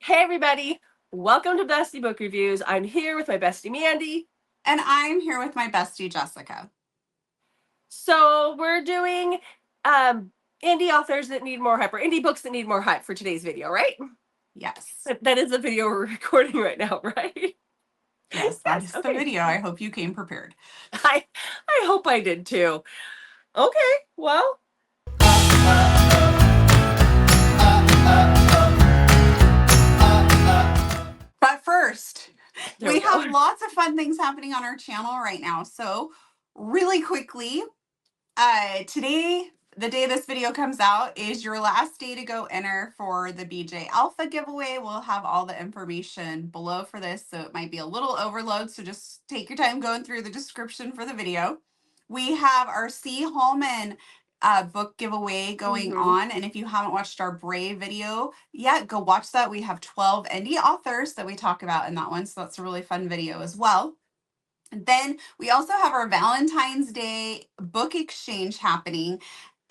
Hey everybody, welcome to Bestie Book Reviews. I'm here with my bestie Mandy. And I'm here with my bestie Jessica. So we're doing indie authors that need more hype, or indie books that need more hype for today's video, right? Yes. That is the video we're recording right now, right? Yes, that is the video. I hope you came prepared. I hope I did too. Okay, well. But first, There we we go. have lots of fun things happening on our channel right now. So really quickly, today, the day this video comes out, is your last day to go enter for the BJ Alpha giveaway. We'll have all the information below for this, so it might be a little overload, so just take your time going through the description for the video. We have our C. Holman book giveaway going on, and if you haven't watched our Brave video yet, go watch that. We have 12 indie authors that we talk about in that one, so that's a really fun video as well. Then we also have our Valentine's Day book exchange happening,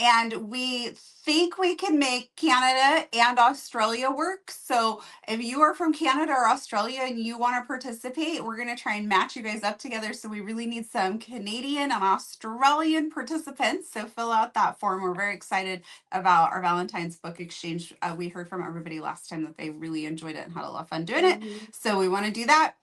and we think we can make Canada and Australia work. So if you are from Canada or Australia and you want to participate, we're going to try and match you guys up together. So we really need some Canadian and Australian participants. So fill out that form. We're very excited about our Valentine's book exchange. We heard from everybody last time that they really enjoyed it and had a lot of fun doing it. So we want to do that.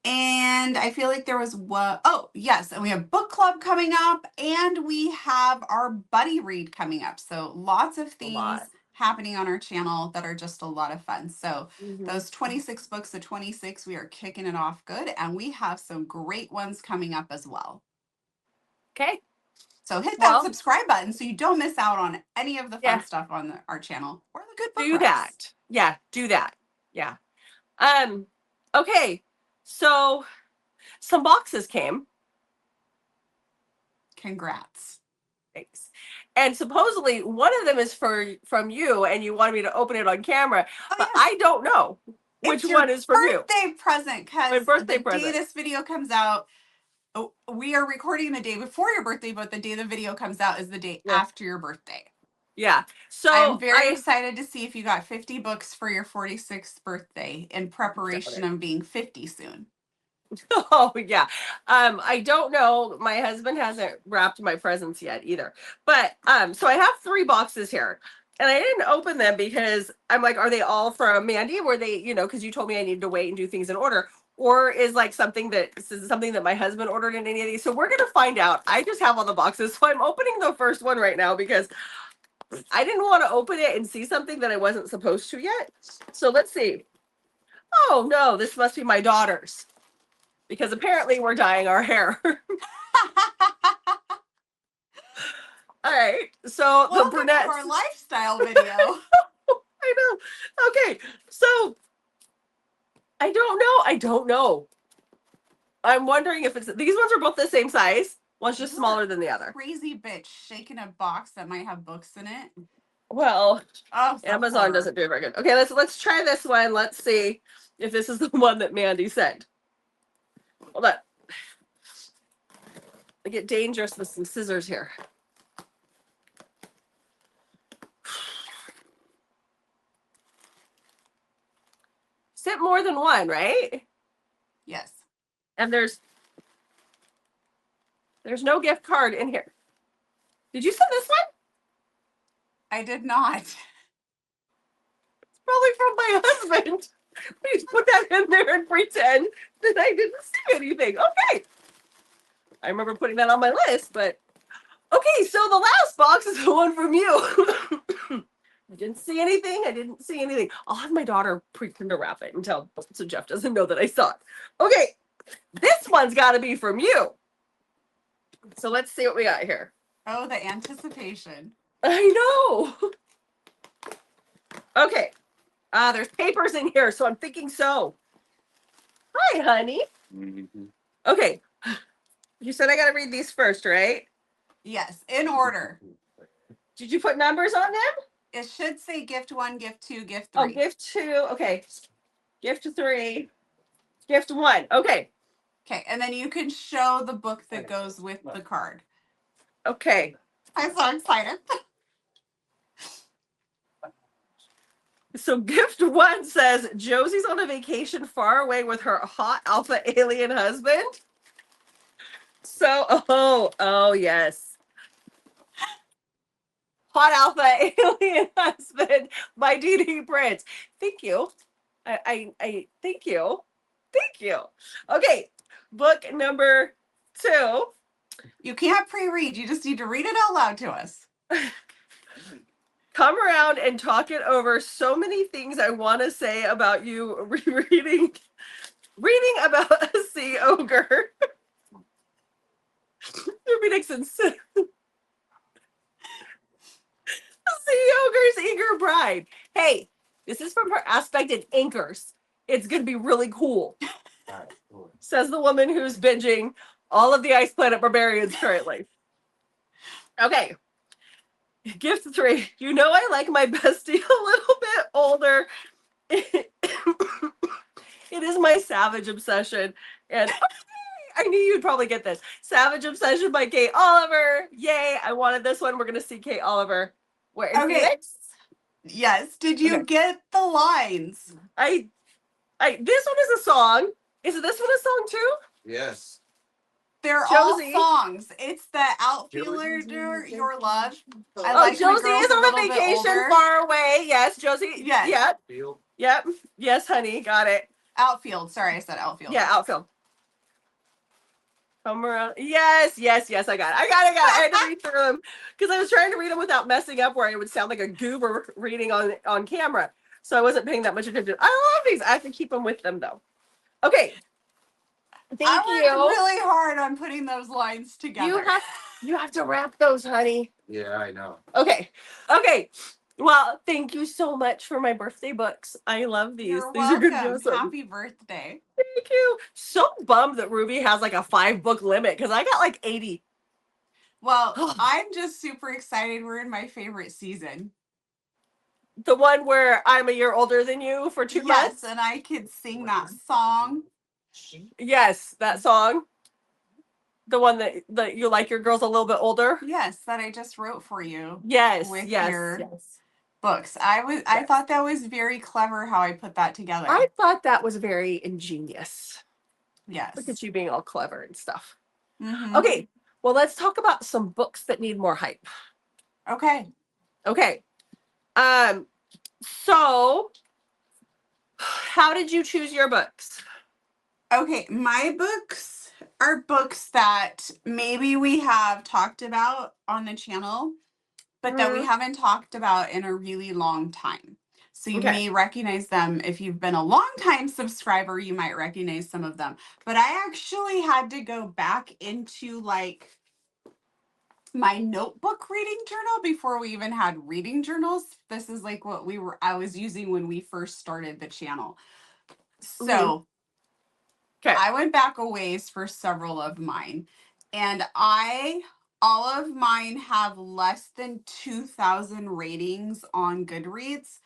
And I feel like there was what, oh, yes. And we have book club coming up, and we have our buddy read coming up. So lots of things happening on our channel that are just a lot of fun. So those 26 books, the 26, we are kicking it off good. And we have some great ones coming up as well. Okay. So hit that subscribe button so you don't miss out on any of the fun stuff on our channel or the good book Do that. Yeah, do that. Yeah. Okay. So some boxes came. Congrats. Thanks. And supposedly one of them is from you, and you wanted me to open it on camera, but I don't know which one is from you. Birthday present, because the day this video comes out, we are recording the day before your birthday, but the day the video comes out is the day after your birthday. Yeah. So I'm very excited to see if you got 50 books for your 46th birthday in preparation of being 50 soon. Oh, yeah. I don't know. My husband hasn't wrapped my presents yet either. But so I have 3 boxes here. And I didn't open them because I'm like, are they all from Mandy? Were they, because you told me I needed to wait and do things in order. Or is like something that my husband ordered in any of these? So we're gonna find out. I just have all the boxes. So I'm opening the first one right now because I didn't want to open it and see something that I wasn't supposed to yet. So let's see. Oh no, this must be my daughter's. Because apparently we're dyeing our hair. All right. So welcome the brunette to our lifestyle video. I know. Okay. So I don't know. I'm wondering if it's these ones are both the same size. One's just smaller than the other. Crazy bitch shaking a box that might have books in it. Well, Amazon doesn't do it very good. Okay, let's try this one. Let's see if this is the one that Mandy sent. Hold on. I get dangerous with some scissors here. Sent more than one, right? Yes. And there's no gift card in here. Did you send this one? I did not. It's probably from my husband. Please put that in there and pretend that I didn't see anything. Okay. I remember putting that on my list, but okay, so the last box is the one from you. I didn't see anything. I'll have my daughter pretend to wrap it until so Jeff doesn't know that I saw it. Okay, this one's got to be from you. So let's see what we got here. Oh, the anticipation. I know. Okay. There's papers in here, so I'm thinking so. Hi, honey. Okay. You said I got to read these first, right? Yes, in order. Did you put numbers on them? It should say gift 1, gift 2, gift 3. Oh, gift 2. Okay. Gift 3. Gift 1. Okay. Okay, and then you can show the book that goes with the card. Okay. I'm so excited. So gift one says Josie's on a vacation far away with her hot alpha alien husband. So, oh yes. Hot alpha alien husband by D.D. Prince. Thank you. I thank you. Thank you. Okay, book number 2. You can't pre-read. You just need to read it out loud to us. Come around and talk it over. So many things I want to say about you. Reading about a sea ogre. Ruby Nixon. Sea ogre's eager bride. Hey, this is from her aspect in Anchors. It's going to be really cool. Says the woman who's binging all of the Ice Planet Barbarians currently. Okay. Gift 3. You know I like my bestie a little bit older. It is my savage obsession. And I knew you'd probably get this. Savage Obsession by Kate Oliver. Yay. I wanted this one. We're going to see Kate Oliver. Where in Phoenix? Yes. Did you get the lines? This one is a song. Is this one a song too? Yes. They're Josie. all songs. It's the Outfielder, Your Love. I Oh, like Josie is on a vacation far away. Yes, Josie. Yes. Yep. Field. Yep. Yes, honey. Got it. Outfield. Sorry, I said outfield. Yeah, outfield. Come around. Yes. I got it. I had to read through them because I was trying to read them without messing up where it would sound like a goober reading on camera. So I wasn't paying that much attention. I love these. I have to keep them with them though. Okay. Thank you. I worked really hard on putting those lines together. You have to wrap those, honey. Yeah, I know. Okay. Well, thank you so much for my birthday books. I love these. You're These are welcome. good. Happy birthday. Thank you. So bummed that Ruby has like a 5-book limit because I got like 80. Well, I'm just super excited. We're in my favorite season. The one where I'm a year older than you for 2 months? Yes, and I could sing that song. Yes, that song. The one that you like your girls a little bit older? Yes, that I just wrote for you. Yes, with yes, your yes. books. I thought that was very clever how I put that together. I thought that was very ingenious. Yes. Look at you being all clever and stuff. Mm-hmm. Okay, well, let's talk about some books that need more hype. Okay. So how did you choose your books? Okay, my books are books that maybe we have talked about on the channel, but that we haven't talked about in a really long time. So you may recognize them. If you've been a long time subscriber, you might recognize some of them. But I actually had to go back into like my notebook reading journal before we even had reading journals. This is like what I was using when we first started the channel. So I went back a ways for several of mine, and all of mine have less than 2,000 ratings on Goodreads,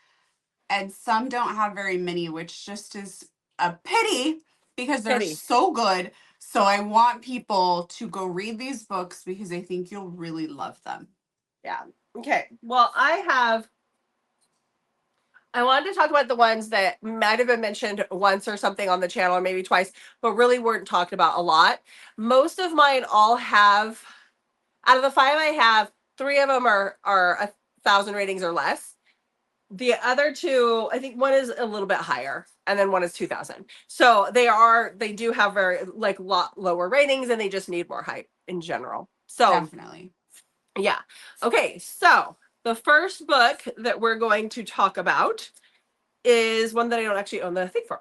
and some don't have very many, which just is a pity because they're so good. So I want people to go read these books because I think you'll really love them. Yeah. Okay. Well, I wanted to talk about the ones that might have been mentioned once or something on the channel, or maybe twice, but really weren't talked about a lot. Most of mine all have, out of the 5 I have, 3 of them are 1,000 ratings or less. The other 2, I think one is a little bit higher, and then one is 2,000. So they do have very lot lower ratings, and they just need more hype in general. So definitely. Yeah. Okay. So the first book that we're going to talk about is one that I don't actually own the thing for.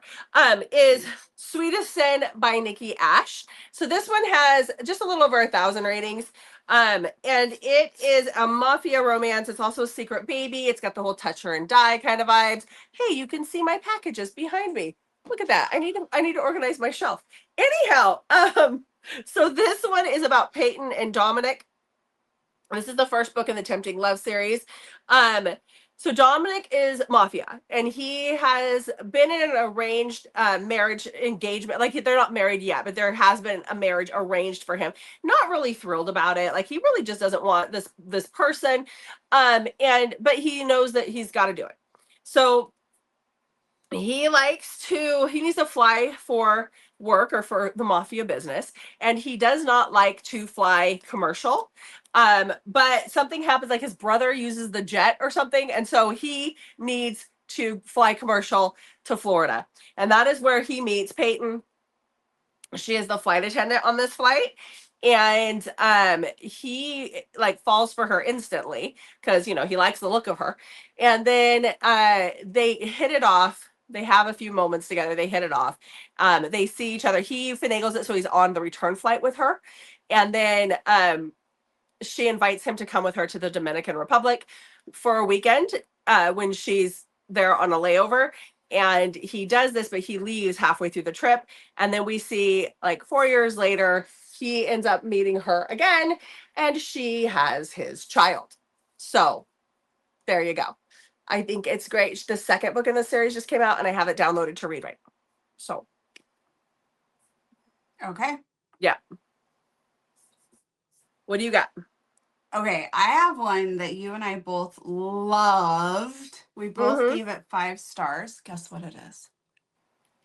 Is Sweetest Sin by Nikki Ash. So this one has just a little over 1,000 ratings. And it is a mafia romance. It's also a secret baby. It's got the whole touch her and die kind of vibes. Hey, you can see my packages behind me. Look at that. I need to organize my shelf. Anyhow, so this one is about Peyton and Dominic. This is the first book in the Tempting Love series. So Dominic is Mafia, and he has been in an arranged marriage engagement. Like, they're not married yet, but there has been a marriage arranged for him. Not really thrilled about it. Like, he really just doesn't want this person. But he knows that he's got to do it. So he needs to fly for work or for the Mafia business, and he does not like to fly commercial. But something happens, like his brother uses the jet or something, and so he needs to fly commercial to Florida. And that is where he meets Peyton. She is the flight attendant on this flight, and he like falls for her instantly because he likes the look of her. And then they hit it off. They have a few moments together. They hit it off. They see each other. He finagles it so he's on the return flight with her, and then she invites him to come with her to the Dominican Republic for a weekend when she's there on a layover. And he does this, but he leaves halfway through the trip. And then we see, like, 4 years later, he ends up meeting her again, and she has his child. So there you go. I think it's great. The second book in the series just came out, and I have it downloaded to read right now. So, Okay. yeah. What do you got? Okay, I have one that you and I both loved. We both gave it 5 stars. Guess what it is?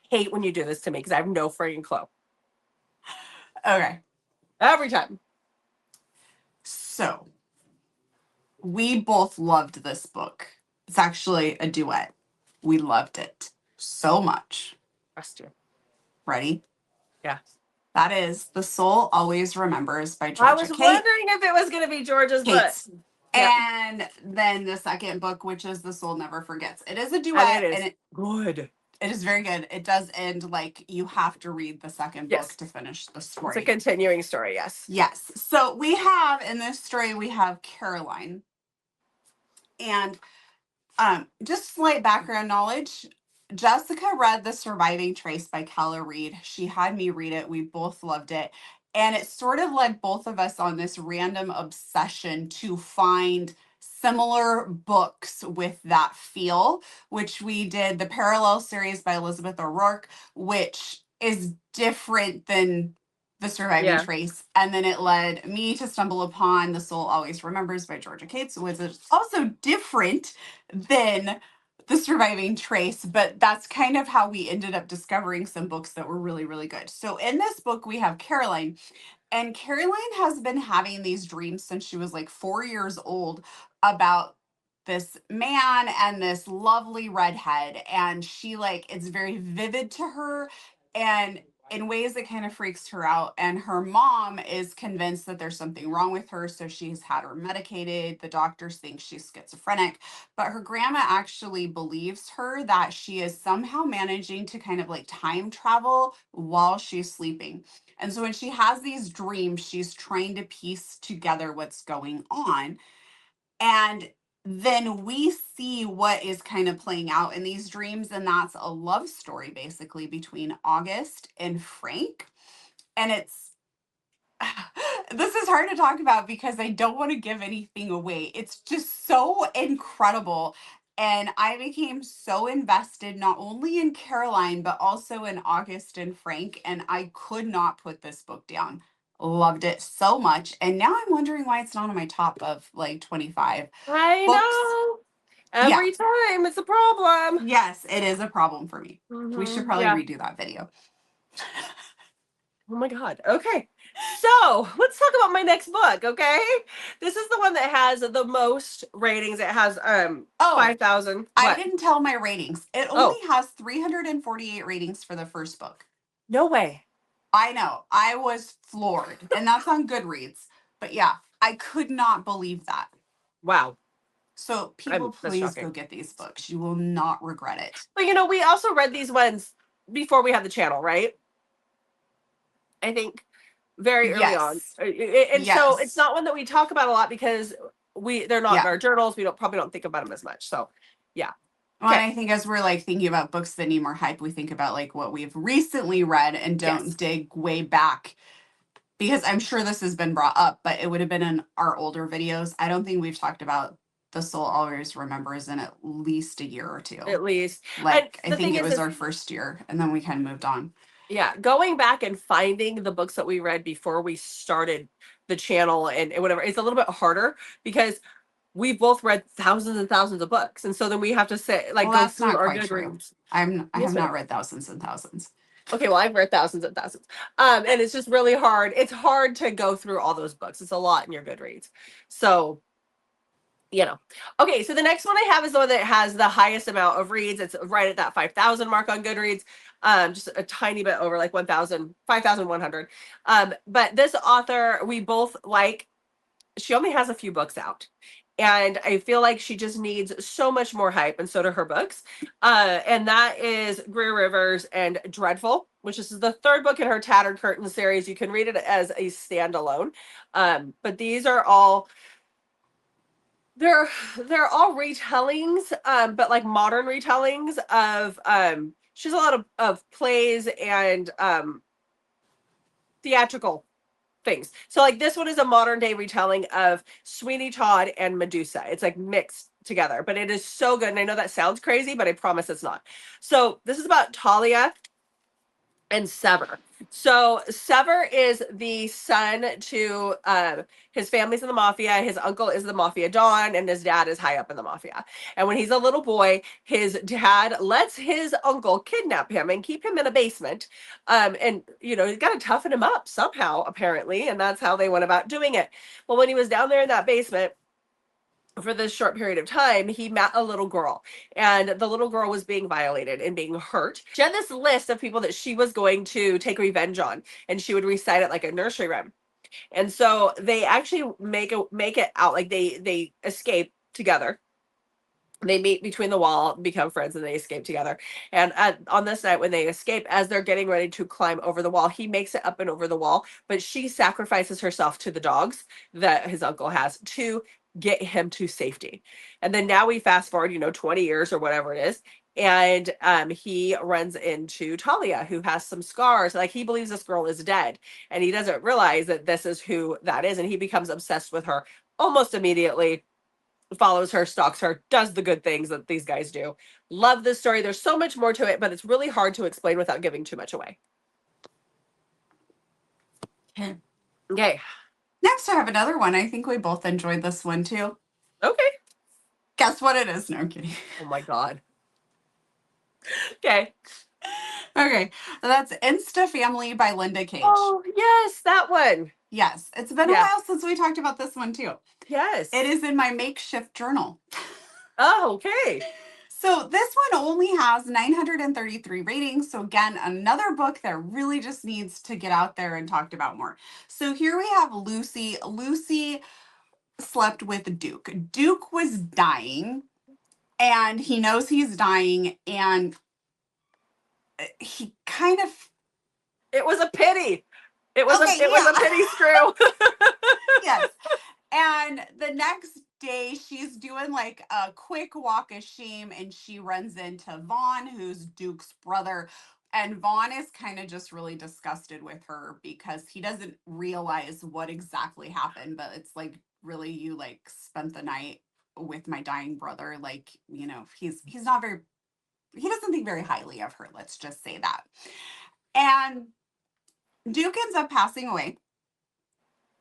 Hate when you do this to me because I have no freaking clue. Okay. Every time. So, we both loved this book. It's actually a duet. We loved it so much. Trust you. Ready? Yeah. That is The Soul Always Remembers by Georgia I was wondering if it was going to be Georgia's book. Yeah. And then the second book, which is The Soul Never Forgets. It is a duet. And it is good. It is very good. It does end like you have to read the second book to finish the story. It's a continuing story, yes. Yes. So we have, in this story, we have Caroline. And just slight background knowledge. Jessica read The Surviving Trace by Keller Reid. She had me read it. We both loved it. And it sort of led both of us on this random obsession to find similar books with that feel, which we did the Parallel series by Elizabeth O'Rourke, which is different than The Surviving Trace. And then it led me to stumble upon The Soul Always Remembers by Georgia Cates, which is also different than The Surviving Trace, but that's kind of how we ended up discovering some books that were really, really good. So in this book, we have Caroline, and Caroline has been having these dreams since she was like 4 years old about this man and this lovely redhead. And she it's very vivid to her and in ways that kind of freaks her out. And her mom is convinced that there's something wrong with her. So she's had her medicated. The doctors think she's schizophrenic, but her grandma actually believes her that she is somehow managing to kind of time travel while she's sleeping. And so when she has these dreams, she's trying to piece together what's going on. And then we see what is kind of playing out in these dreams. And that's a love story basically between August and Frank. And this is hard to talk about because I don't want to give anything away. It's just so incredible. And I became so invested not only in Caroline, but also in August and Frank. And I could not put this book down. Loved it so much. And now I'm wondering why it's not on my top of 25 I books. know. Every time it's a problem. Yes, it is a problem for me. We should probably redo that video. Oh my God. Okay. So let's talk about my next book. Okay. This is the one that has the most ratings. It has 5,000. I didn't tell my ratings. It only has 348 ratings for the first book. No way. I know. I was floored. And that's on Goodreads. But yeah, I could not believe that. Wow. So people, please go get these books. You will not regret it. But we also read these ones before we had the channel, right? I think very early on. And so it's not one that we talk about a lot because they're not in our journals. We probably don't think about them as much. So yeah. Well, and I think as we're thinking about books that need more hype, we think about what we've recently read and don't dig way back, because I'm sure this has been brought up, but it would have been in our older videos. I don't think we've talked about The Soul Always Remembers in at least a year or two. At least. I think it was our first year, and then we kind of moved on. Yeah, going back and finding the books that we read before we started the channel and whatever, it's a little bit harder because we both read thousands and thousands of books. And so then we have to say, go through our Goodreads. I Yes, have ma'am. not read Thousands and Thousands. Okay, well, I've read thousands and thousands. And it's just really hard. It's hard to go through all those books. It's a lot in your Goodreads. So, you know. Okay, so the next one I have is the one that has the highest amount of reads. It's right at that 5,000 mark on Goodreads. Just a tiny bit over like 1,000, 5,100. But this author we both like. She only has a few books out. And I feel like she just needs so much more hype, and so do her books. And that is Greer Rivers and Dreadful, which is the third book in her Tattered Curtain series. You can read it as a standalone. But these are all they're all retellings, but like modern retellings of she has a lot of plays and theatrical things. So like this one is a modern day retelling of Sweeney Todd and Medusa. It's like mixed together, but it is so good. And I know that sounds crazy, but I promise it's not. So this is about Talia and Sever. So Sever is the son to his family's in the mafia. His uncle is the mafia don, and his dad is high up in the mafia. And when he's a little boy, his dad lets his uncle kidnap him and keep him in a basement. And you know, he's got to toughen him up somehow, apparently, and that's how they went about doing it. Well, when he was down there in that basement for this short period of time, he met a little girl, and the little girl was being violated and being hurt. She had this list of people that she was going to take revenge on, and she would recite it like a nursery rhyme. And so they actually make it out like they escape together. They meet between the wall, become friends, and they escape together. And on this night, when they escape, as they're getting ready to climb over the wall, he makes it up and over the wall, but she sacrifices herself to the dogs that his uncle has to get him to safety. And then now we fast forward, 20 years or whatever it is. And he runs into Talia, who has some scars. Like, he believes this girl is dead, and he doesn't realize that this is who that is. And he becomes obsessed with her almost immediately, follows her, stalks her, does the good things that these guys do. Love this story. There's so much more to it, but it's really hard to explain without giving too much away. Okay. Next, I have another one. I think we both enjoyed this one too. Okay. Guess what it is? No, I'm kidding. Oh my God. Okay. Okay, that's Insta Family by Linda Cage. Oh, yes, that one. Yes, it's been a while since we talked about this one too. Yes. It is in my makeshift journal. Oh, okay. So this one only has 933 ratings. So again, another book that really just needs to get out there and talked about more. So here we have Lucy. Lucy slept with Duke. Duke was dying, and he knows he's dying, and he kind of... It was a pity. It was Okay, it was a pity screw. Yes. And the next day, she's doing like a quick walk of shame, and she runs into Vaughn, who's Duke's brother. And Vaughn is kind of just really disgusted with her because he doesn't realize what exactly happened. But it's like, really, you like spent the night with my dying brother. Like, he's not very... he doesn't think very highly of her. Let's just say that. And Duke ends up passing away.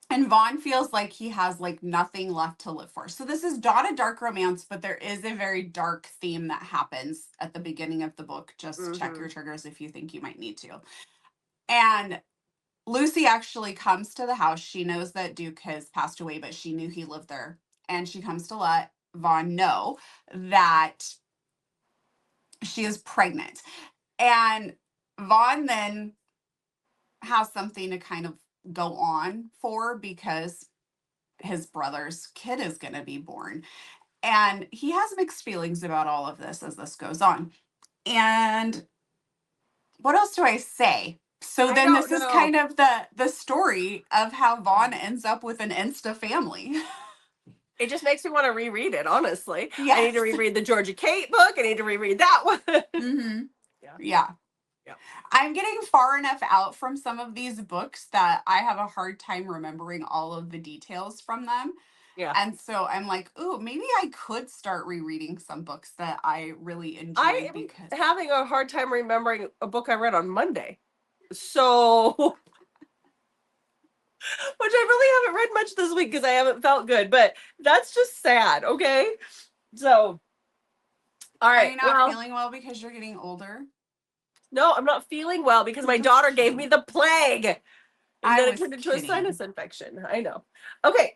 And Vaughn feels like he has like nothing left to live for. So this is not a dark romance, but there is a very dark theme that happens at the beginning of the book. Just check your triggers if you think you might need to. And Lucy actually comes to the house. She knows that Duke has passed away, but she knew he lived there. And she comes to let Vaughn know that she is pregnant. And Vaughn then has something to kind of go on for, because his brother's kid is going to be born. And he has mixed feelings about all of this as this goes on. And what else do I say? So then this is kind of the story of how Vaughn ends up with an Insta family. It just makes me want to reread it, honestly. Yes. I need to reread the Georgia Kate book. I need to reread that one. Mm-hmm. Yeah. I'm getting far enough out from some of these books that I have a hard time remembering all of the details from them. Yeah. And so I'm like, ooh, maybe I could start rereading some books that I really enjoyed. I am having a hard time remembering a book I read on Monday. So, which I really haven't read much this week because I haven't felt good, but that's just sad. Okay. So All Are right. you not Well, feeling well because you're getting older? no, I'm not feeling well because my daughter gave me the plague. And I then it was turned into kidding. a sinus infection. I know. Okay.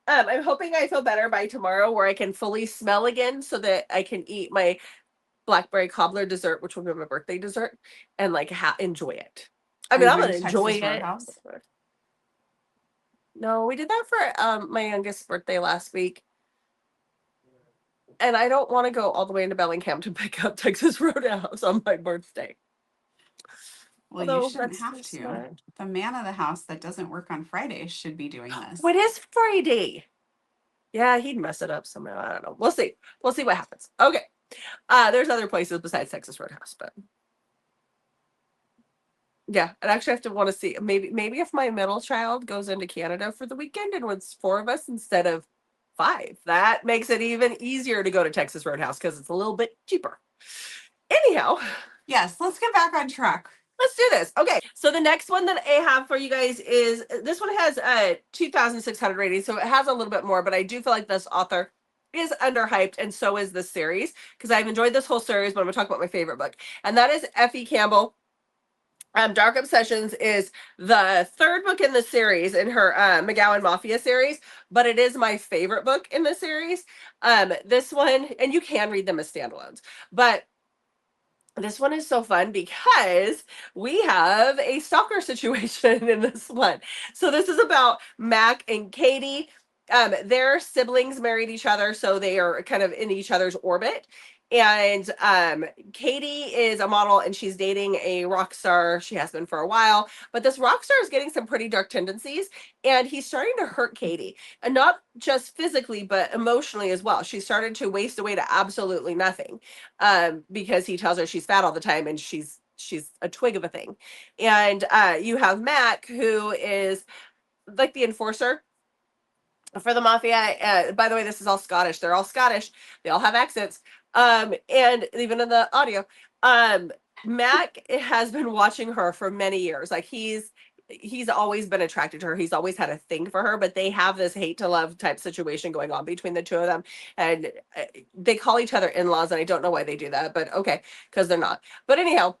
I'm hoping I feel better by tomorrow where I can fully smell again so that I can eat my blackberry cobbler dessert, which will be my birthday dessert, and like enjoy it. I Are mean, you I'm going gonna to enjoy Texas it. Roadhouse? No, we did that for my youngest birthday last week. And I don't want to go all the way into Bellingham to pick up Texas Roadhouse on my birthday. Well, you Although shouldn't that's have to. smart. The man of the house that doesn't work on Fridays should be doing this. What is Friday? Yeah, he'd mess it up somehow. I don't know. We'll see. We'll see what happens. Okay. There's other places besides Texas Roadhouse, but yeah, I'd actually have to want to see maybe if my middle child goes into Canada for the weekend and it's 4 of us instead of 5, that makes it even easier to go to Texas Roadhouse because it's a little bit cheaper. Anyhow, Yes, let's get back on track. let's do this. Okay, so the next one that I have for you guys is this one has 2,600 ratings, so it has a little bit more, but I do feel like this author is underhyped, and so is this series because I've enjoyed this whole series. But I'm gonna talk about my favorite book, and that is Effie Campbell. Dark Obsessions is the 3rd book in the series in her McGowan Mafia series, but it is my favorite book in the series. This one, and you can read them as standalones, but this one is so fun because we have a stalker situation in this one. So this is about Mac and Katie. Their siblings married each other, so they are kind of in each other's orbit. And Katie is a model and she's dating a rock star. She has been for a while, but this rock star is getting some pretty dark tendencies and he's starting to hurt Katie. And not just physically, but emotionally as well. She started to waste away to absolutely nothing because he tells her she's fat all the time and she's a twig of a thing. And you have Mac, who is like the enforcer for the mafia. By the way, this is all Scottish. They're all Scottish. They all have accents. And even in the audio, Mac has been watching her for many years. Like he's always been attracted to her. He's always had a thing for her, but they have this hate to love type situation going on between the two of them. And they call each other in-laws, and I don't know why they do that, but okay, because they're not. But anyhow,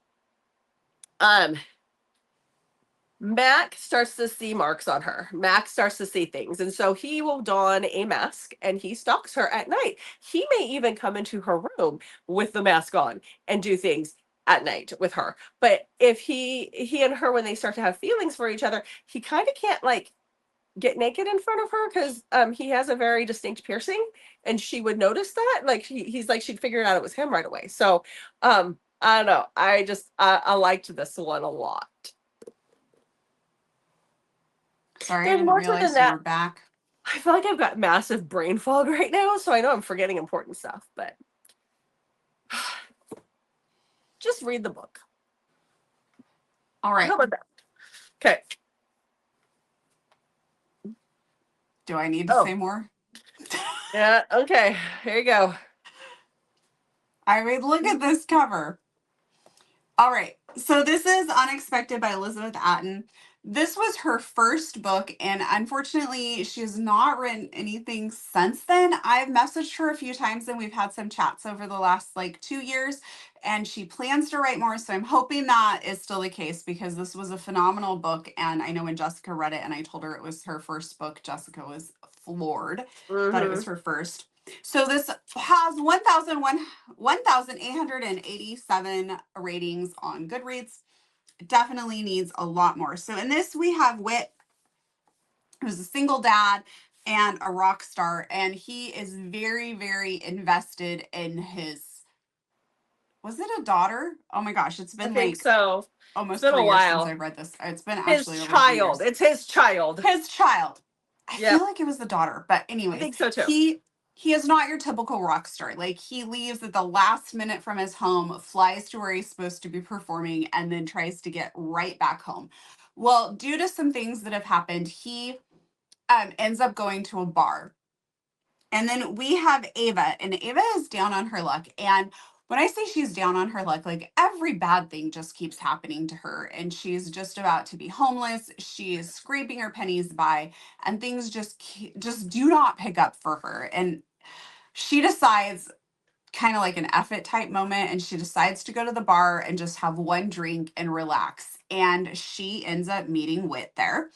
Mac starts to see marks on her. Mac starts to see things. And so he will don a mask and he stalks her at night. He may even come into her room with the mask on and do things at night with her. But if he and her, when they start to have feelings for each other, he kind of can't like get naked in front of her because he has a very distinct piercing and she would notice that. Like he's like she'd figure out it was him right away. So I don't know. I liked this one a lot. Sorry, I There's didn't more to it than realize you that. were back. I feel like I've got massive brain fog right now, so I know I'm forgetting important stuff, but just read the book. All right. How about that? Okay. Do I need to say more? Yeah, okay. Here you go. I mean, look at this cover. All right. So this is Unexpected by Elizabeth Atten. This was her first book, and unfortunately, she's not written anything since then. I've messaged her a few times, and we've had some chats over the last like 2 years, and she plans to write more. So I'm hoping that is still the case because this was a phenomenal book. And I know when Jessica read it and I told her it was her first book, Jessica was floored that it was her first. So this has 1,887 ratings on Goodreads. It definitely needs a lot more. So in this, we have Whit, who's a single dad and a rock star, and he is very, very invested in his. Was it a daughter? Oh my gosh, it's been I think like so. almost It's been 3 a years since while. I read this. It's been His actually over 3 child. years. It's his child. His child. I Yep. feel like it was the daughter, but I anyways, think so too. he is not your typical rock star. Like he leaves at the last minute from his home, flies to where he's supposed to be performing, and then tries to get right back home. Well, due to some things that have happened, he ends up going to a bar. And then we have Ava, and Ava is down on her luck. And when I say she's down on her luck, like every bad thing just keeps happening to her, and she's just about to be homeless. She is scraping her pennies by, and things just do not pick up for her. And she decides, kind of like an F it type moment, and she decides to go to the bar and just have one drink and relax. And she ends up meeting Whit there.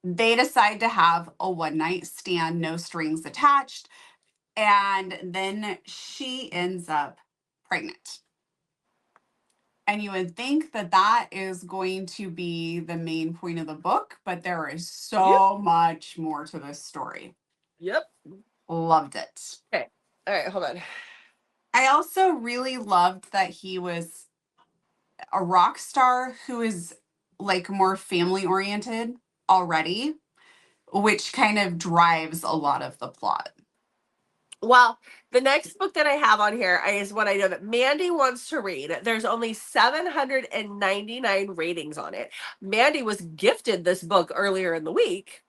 They decide to have a one night stand, no strings attached. And then she ends up pregnant. And you would think that that is going to be the main point of the book, but there is so much more to this story. Yep. Loved it. Okay. All right, hold on. I also really loved that he was a rock star who is like more family oriented already, which kind of drives a lot of the plot. Well, the next book that I have on here is one I know that Mandy wants to read. There's only 799 ratings on it. Mandy was gifted this book earlier in the week.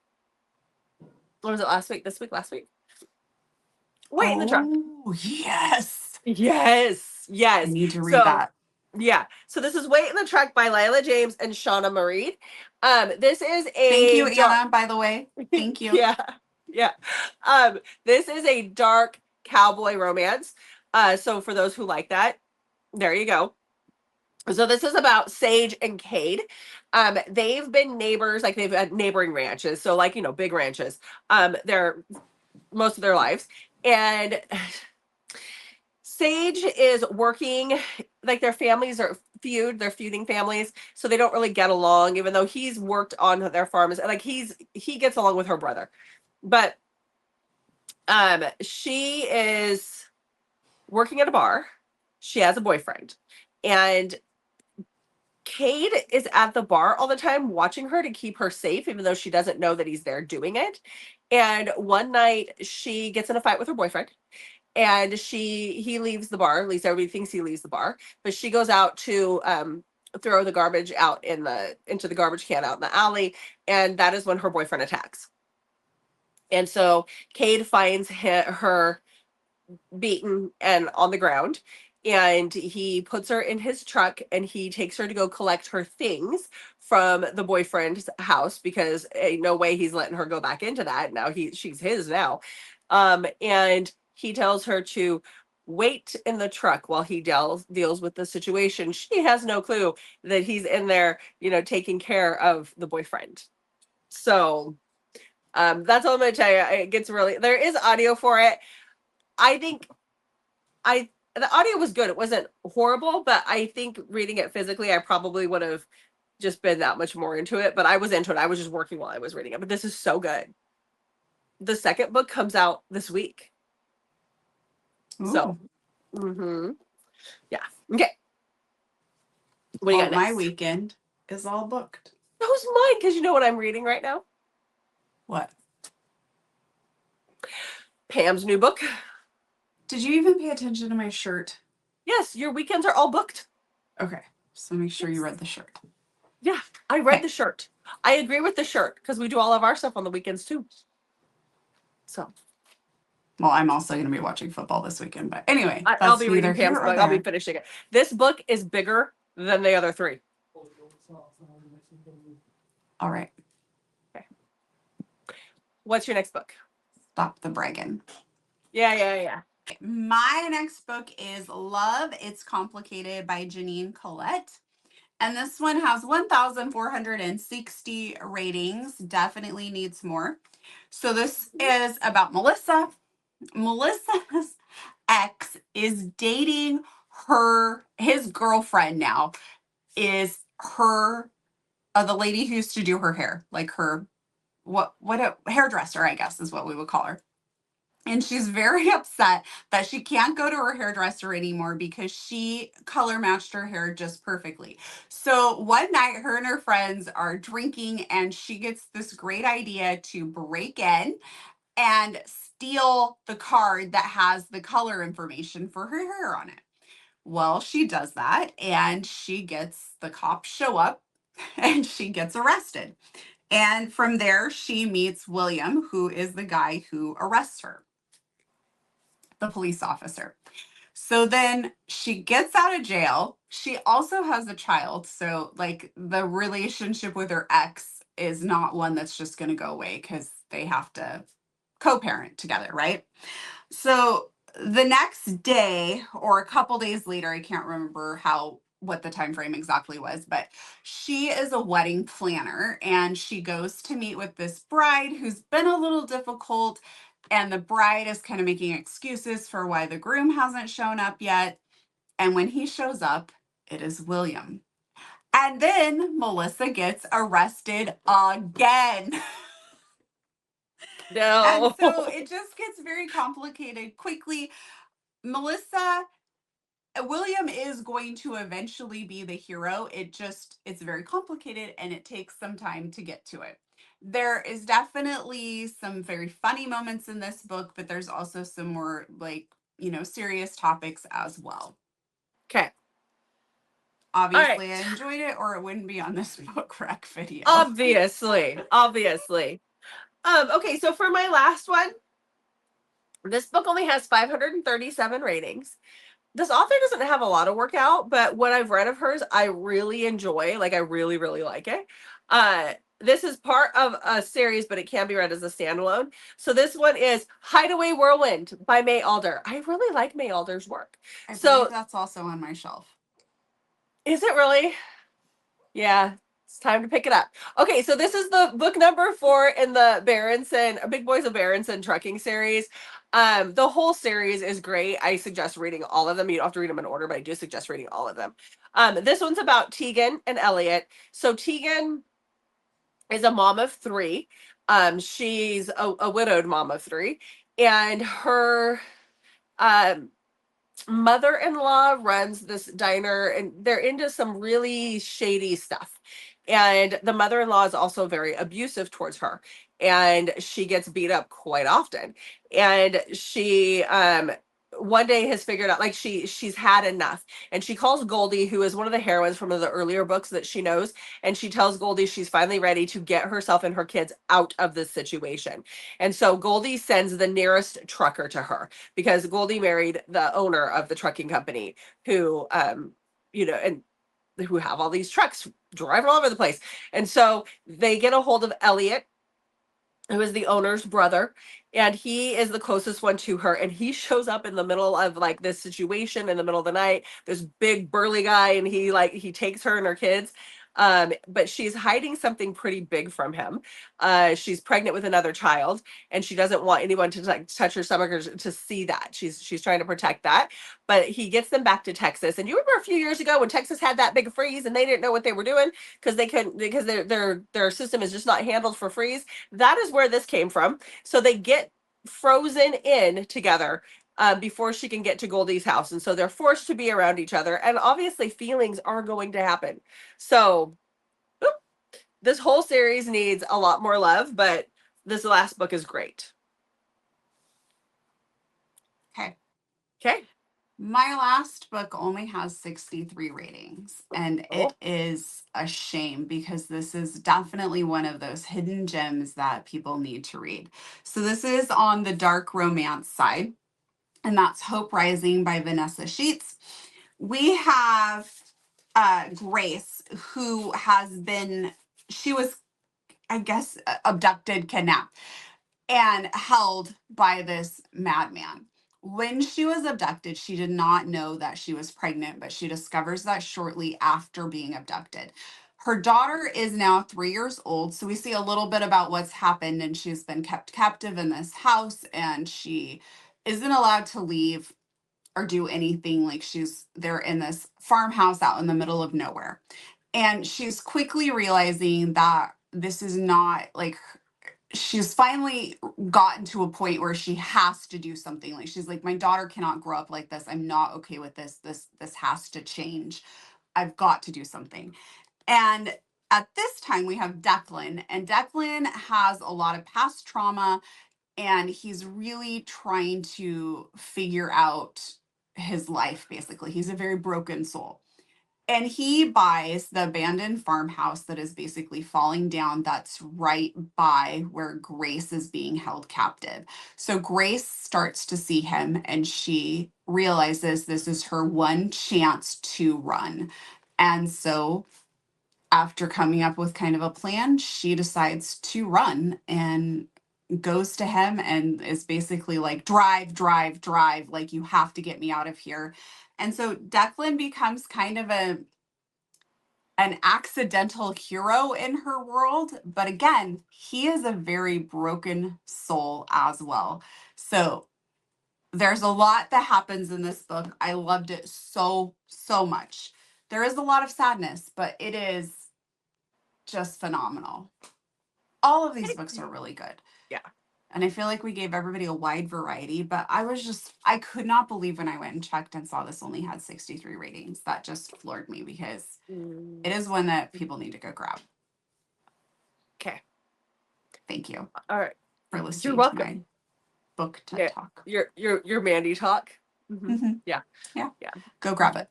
What was it, last week? This week? Last week? Wait in the truck. Oh, yes. Yes. I need to read that. Yeah. So this is Wait in the Truck by Lila James and Shauna Marie. This is a Thank you, Anna, by the way. Thank you. Yeah. Yeah. This is a dark cowboy romance. So for those who like that, there you go. So this is about Sage and Cade. They've been neighbors, like they've had neighboring ranches. So like, big ranches. They're most of their lives. And Sage is working, like their families are they're feuding families, so they don't really get along, even though he's worked on their farms. Like he gets along with her brother. But she is working at a bar. She has a boyfriend. And Cade is at the bar all the time watching her to keep her safe, even though she doesn't know that he's there doing it. And one night she gets in a fight with her boyfriend. And he leaves the bar. At least everybody thinks he leaves the bar. But she goes out to throw the garbage out into the garbage can out in the alley. And that is when her boyfriend attacks. And so Cade finds her beaten and on the ground. And he puts her in his truck and he takes her to go collect her things from the boyfriend's house, because ain't no way he's letting her go back into that. Now she's his now. And he tells her to wait in the truck while he deals with the situation. She has no clue that he's in there, taking care of the boyfriend. So that's all I'm going to tell you. It gets there is audio for it. I think the audio was good. It wasn't horrible, but I think reading it physically, I probably would have just been that much more into it. But I was into it. I was just working while I was reading it. But this is so good. The second book comes out this week. Ooh. So, yeah. Okay. What do you got next? My weekend is all booked. Who's mine? Because you know what I'm reading right now? What? Pam's new book. Did you even pay attention to my shirt? Yes, your weekends are all booked. Okay, so make sure you read the shirt. Yeah, I read the shirt. I agree with the shirt because we do all of our stuff on the weekends too. So. Well, I'm also going to be watching football this weekend, but anyway. I'll be reading Pam's book. I'll be finishing it. This book is bigger than the other three. All right. Okay. What's your next book? Stop the bragging. Yeah. My next book is Love, It's Complicated by Janine Collette. And this one has 1,460 ratings. Definitely needs more. So this is about Melissa. Melissa's ex is dating his girlfriend now is the lady who used to do her hair, like her, what a hairdresser, I guess is what we would call her. And she's very upset that she can't go to her hairdresser anymore because she color matched her hair just perfectly. So one night, her and her friends are drinking and she gets this great idea to break in and steal the card that has the color information for her hair on it. Well, she does that and the cops show up and she gets arrested. And from there, she meets William, who is the guy who arrests her, the police officer. So then she gets out of jail. She also has a child. So like the relationship with her ex is not one that's just going to go away because they have to co-parent together, right? So the next day or a couple days later, I can't remember what the time frame exactly was, but she is a wedding planner and she goes to meet with this bride who's been a little difficult, and the bride is kind of making excuses for why the groom hasn't shown up yet. And when he shows up, it is William. And then Melissa gets arrested again. And No. so it just gets very complicated quickly. William is going to eventually be the hero. It's very complicated and it takes some time to get to it. There is definitely some very funny moments in this book, but there's also some more serious topics as well. Okay. Obviously, I enjoyed it or it wouldn't be on this book rec video. Obviously. Okay, so for my last one, this book only has 537 ratings. This author doesn't have a lot of work out, but what I've read of hers, I really enjoy. Like, I really, really like it. This is part of a series, but it can be read as a standalone. So this one is Hideaway Whirlwind by May Alder. I really like May Alder's work. I believe that's also on my shelf. Is it really? Yeah, it's time to pick it up. Okay, so this is the book number 4 in the Big Boys of Berenson trucking series. The whole series is great. I suggest reading all of them. You don't have to read them in order, but I do suggest reading all of them. This one's about Tegan and Elliot. So Tegan is a mom of 3. She's a widowed mom of 3, and her mother-in-law runs this diner, and they're into some really shady stuff. And the mother-in-law is also very abusive towards her, and she gets beat up quite often. And she one day has figured out, like, she's had enough, and she calls Goldie, who is one of the heroines from the earlier books that she knows, and she tells Goldie she's finally ready to get herself and her kids out of this situation. And so Goldie sends the nearest trucker to her, because Goldie married the owner of the trucking company, who and who have all these trucks driving all over the place. And so they get a hold of Elliot, who is the owner's brother, and he is the closest one to her. And he shows up in the middle of like this situation in the middle of the night, this big burly guy, and he takes her and her kids. But she's hiding something pretty big from him. She's pregnant with another child, and she doesn't want anyone to like touch her stomach or to see that. She's trying to protect that. But he gets them back to Texas. And you remember a few years ago when Texas had that big freeze and they didn't know what they were doing because they couldn't, because their system is just not handled for freeze. That is where this came from. So they get frozen in together before she can get to Goldie's house. And so they're forced to be around each other. And obviously feelings are going to happen. So this whole series needs a lot more love, but this last book is great. Okay. My last book only has 63 ratings, and it is a shame because this is definitely one of those hidden gems that people need to read. So this is on the dark romance side, and that's Hope Rising by Vanessa Sheets. We have Grace, who she was, I guess, abducted, kidnapped, and held by this madman. When she was abducted, she did not know that she was pregnant, but she discovers that shortly after being abducted. Her daughter is now 3 years old, so we see a little bit about what's happened, and she's been kept captive in this house, and she isn't allowed to leave or do anything. Like, they're in this farmhouse out in the middle of nowhere. And she's quickly realizing that this is not like, she's finally gotten to a point where she has to do something. Like, she's like, my daughter cannot grow up like this. I'm not okay with this. This has to change. I've got to do something. And at this time we have Declan, and Declan has a lot of past trauma, and he's really trying to figure out his life. Basically, he's a very broken soul. And he buys the abandoned farmhouse that is basically falling down, that's right by where Grace is being held captive. So Grace starts to see him, and she realizes this is her one chance to run. And so after coming up with kind of a plan, she decides to run. And goes to him and is basically like, drive, drive, drive. Like, you have to get me out of here. And so Declan becomes kind of an accidental hero in her world. But again, he is a very broken soul as well. So there's a lot that happens in this book. I loved it so, so much. There is a lot of sadness, but it is just phenomenal. All of these books are really good. Yeah. And I feel like we gave everybody a wide variety, but I could not believe when I went and checked and saw this only had 63 ratings. That just floored me because it is one that people need to go grab. Okay. Thank you. All right. For You're listening to welcome. my book TED Talk. Your Mandy talk. Yeah. Yeah. Go grab it.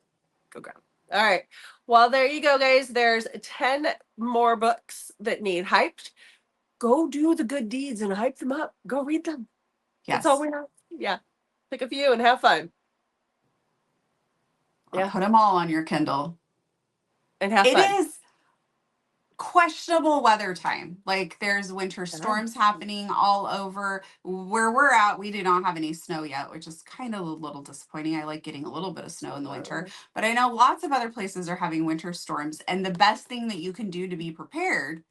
Go grab it. All right. Well, there you go, guys. There's 10 more books that need hyped. Go do the good deeds and hype them up. Go read them. Yes. That's all we have. Yeah. Pick a few and have fun. Or put them all on your Kindle. And have fun. It is questionable weather time. Like, there's winter storms happening all over. Where we're at, we do not have any snow yet, which is kind of a little disappointing. I like getting a little bit of snow in the winter, but I know lots of other places are having winter storms. And the best thing that you can do to be prepared,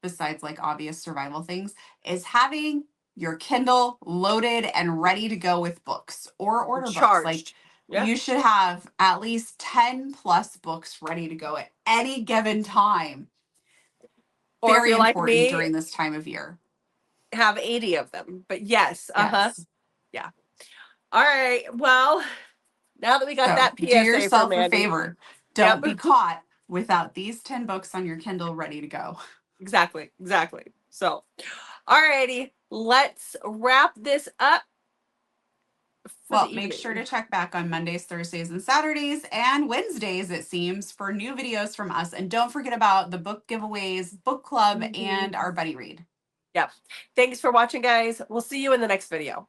besides like obvious survival things, is having your Kindle loaded and ready to go with books or order books. Like, you should have at least 10 plus books ready to go at any given time. Or Very if you're important like me, during this time of year. Have 80 of them. But yes. Yeah. All right. Well, now that we got that PSA do yourself for a favor. Don't be caught without these 10 books on your Kindle ready to go. Exactly. So, all righty. Let's wrap this up. Well, make sure to check back on Mondays, Thursdays, and Saturdays, and Wednesdays, it seems, for new videos from us. And don't forget about the book giveaways, book club, and our buddy read. Yep. Thanks for watching, guys. We'll see you in the next video.